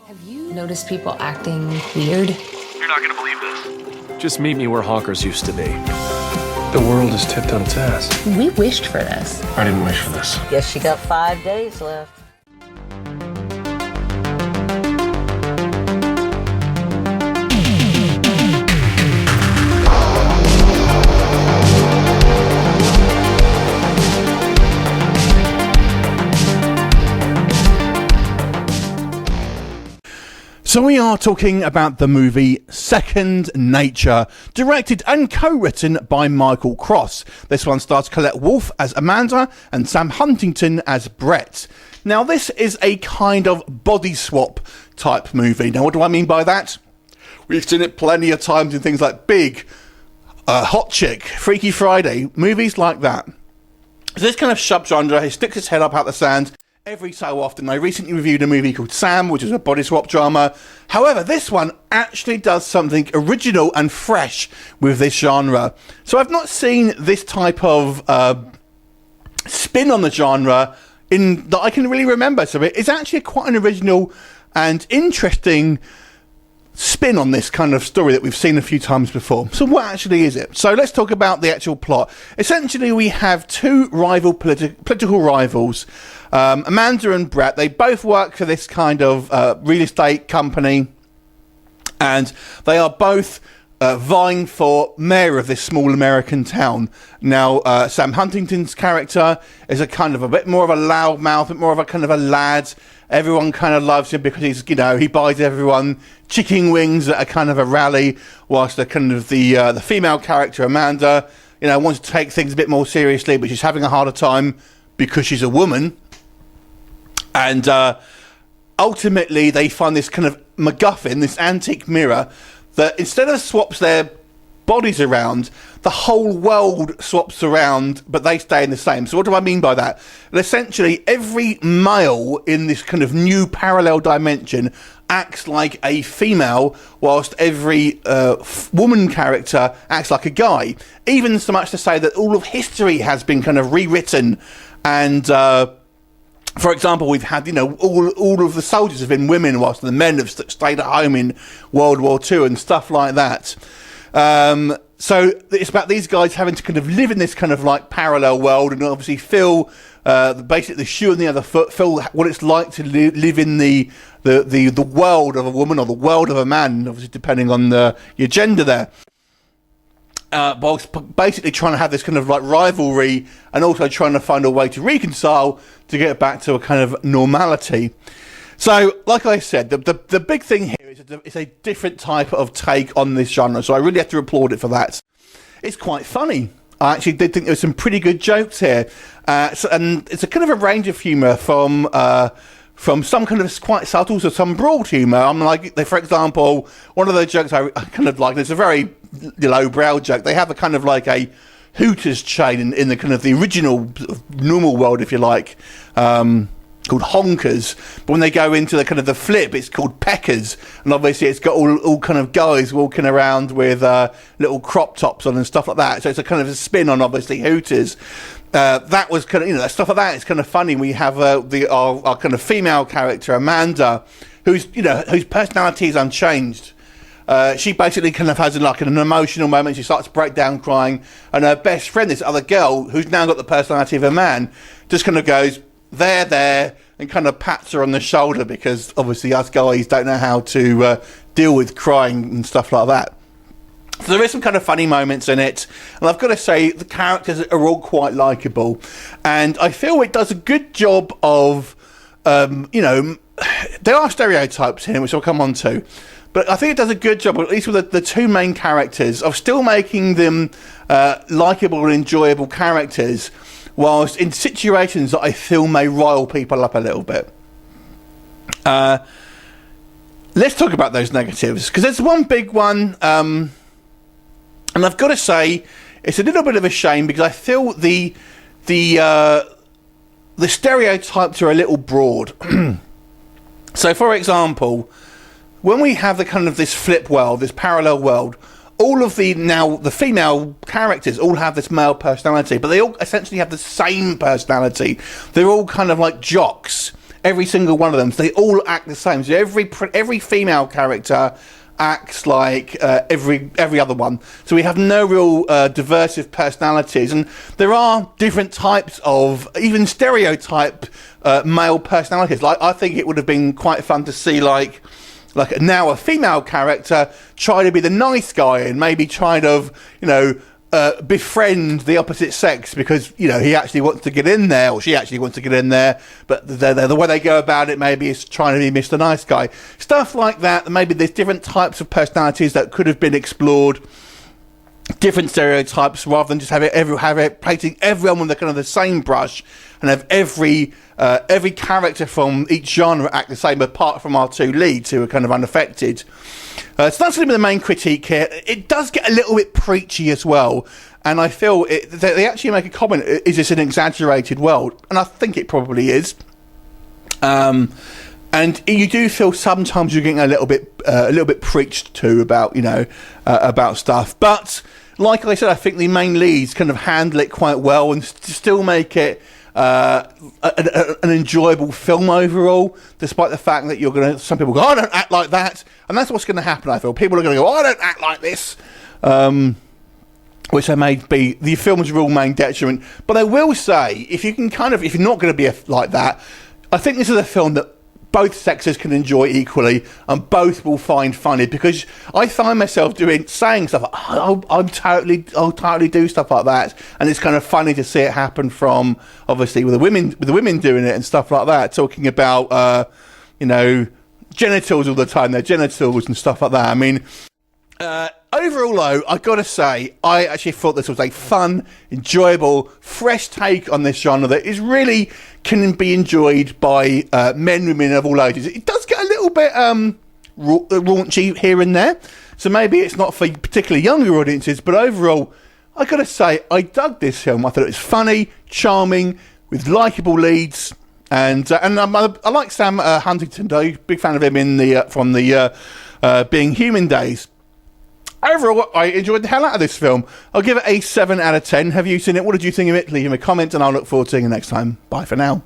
Have you noticed people acting weird? You're not gonna believe this. Just meet me where honkers used to be. The world is tipped on its ass. We wished for this. I didn't wish for this. Guess you got 5 days left. So we are talking about the movie Second Nature, directed and co-written by Michael Cross. This one stars Collette Wolfe as Amanda and Sam Huntingon as Bret. Now this is a kind of body swap type movie. Now what do I mean by that? We've seen it plenty of times in things like Big, Hot Chick, Freaky Friday, movies like that. So this kind of subgenre, he sticks his head up out the sand every so often. I recently reviewed a movie called Sam, which is a body swap drama. However, this one actually does something original and fresh with this genre. So I've not seen this type of spin on the genre in that I can really remember. So it's actually quite an original and interesting spin on this kind of story that we've seen a few times before. So what actually is it? So let's talk about the actual plot. Essentially, we have two rival political rivals, Amanda and Bret. They both work for this kind of real estate company, and they are both vying for mayor of this small American town. Now, Sam Huntington's character is a kind of a bit more of a loudmouth, a bit more of a kind of a lad. Everyone kind of loves him because he's, he buys everyone chicken wings at a kind of a rally, whilst the kind of the female character Amanda, wants to take things a bit more seriously, but she's having a harder time because she's a woman. And ultimately, they find this kind of MacGuffin, this antique mirror, that instead of swaps their bodies around, the whole world swaps around, but they stay in the same. So what do I mean by that? And essentially, every male in this kind of new parallel dimension acts like a female, whilst every woman character acts like a guy. Even so much to say that all of history has been kind of rewritten, and for example, we've had, all of the soldiers have been women, whilst the men have stayed at home in World War II and stuff like that. So it's about these guys having to kind of live in this kind of like parallel world, and obviously feel basically the shoe on the other foot, feel what it's like to live in the world of a woman or the world of a man, obviously depending on your gender there. Whilst basically trying to have this kind of like rivalry, and also trying to find a way to reconcile to get back to a kind of normality. So, like I said, the big thing here is it's a different type of take on this genre, so I really have to applaud it for that. It's quite funny. I actually did think there were some pretty good jokes here, and it's a kind of a range of humour from some kind of quite subtle to some broad humour. I'm like, for example, one of the jokes I kind of like, it's a very lowbrow joke. They have a kind of like a Hooters chain in the kind of the original normal world, if you like, called Honkers, but when they go into the kind of the flip, it's called Peckers, and obviously it's got all kind of guys walking around with little crop tops on and stuff like that. So it's a kind of a spin on obviously Hooters. That was kind of stuff like that. It's kind of funny. We have our kind of female character Amanda, whose personality is unchanged. She basically kind of has like an emotional moment. She starts to break down crying, and her best friend, this other girl who's now got the personality of a man, just kind of goes there and kind of pats her on the shoulder, because obviously us guys don't know how to deal with crying and stuff like that. So there is some kind of funny moments in it, and I've got to say the characters are all quite likeable, and I feel it does a good job of there are stereotypes here, which I'll come on to, but I think it does a good job, at least with the two main characters, of still making them likeable and enjoyable characters, whilst in situations that I feel may rile people up a little bit. Let's talk about those negatives, because there's one big one, and I've got to say it's a little bit of a shame, because I feel the stereotypes are a little broad. So, for example, when we have the kind of this flip world, this parallel world, all of the female characters all have this male personality, but they all essentially have the same personality. They're all kind of like jocks. every single one of them. So they all act the same. So every female character acts like every other one. So we have no real diversive personalities, and there are different types of even stereotype male personalities. Like, I think it would have been quite fun to see like now a female character try to be the nice guy and maybe try to befriend the opposite sex because he actually wants to get in there, or she actually wants to get in there, but the way they go about it maybe is trying to be Mr. Nice Guy. Stuff like that. Maybe there's different types of personalities that could have been explored, different stereotypes, rather than just have it painting everyone with the kind of the same brush and have every character from each genre act the same, apart from our two leads who are kind of unaffected. So that's going to be the main critique here. It does get a little bit preachy as well, and I feel they actually make a comment, is this an exaggerated world? And I think it probably is. And you do feel sometimes you're getting a little bit preached to about stuff. But like I said, I think the main leads kind of handle it quite well and still make it an enjoyable film overall, despite the fact that some people go, I don't act like that, and that's what's going to happen. I feel people are going to go, I don't act like this, which may be the film's real main detriment. But I will say, if you're not going to be like that, I think this is a film that both sexes can enjoy equally and both will find funny, because I find myself saying stuff like, I'll totally do stuff like that, and it's kind of funny to see it happen from, obviously, with the women doing it and stuff like that, talking about genitals all the time, their genitals and stuff like that. I mean, overall, though, I've got to say, I actually thought this was a fun, enjoyable, fresh take on this genre that is really can be enjoyed by men, women of all ages. It does get a little bit raunchy here and there, so maybe it's not for particularly younger audiences, but overall, I've got to say, I dug this film. I thought it was funny, charming, with likeable leads, and I like Sam Huntingon, though. Big fan of him from the Being Human days. Overall, I enjoyed the hell out of this film. I'll give it a 7 out of 10. Have you seen it? What did you think of it? Leave me a comment, and I'll look forward to seeing you next time. Bye for now.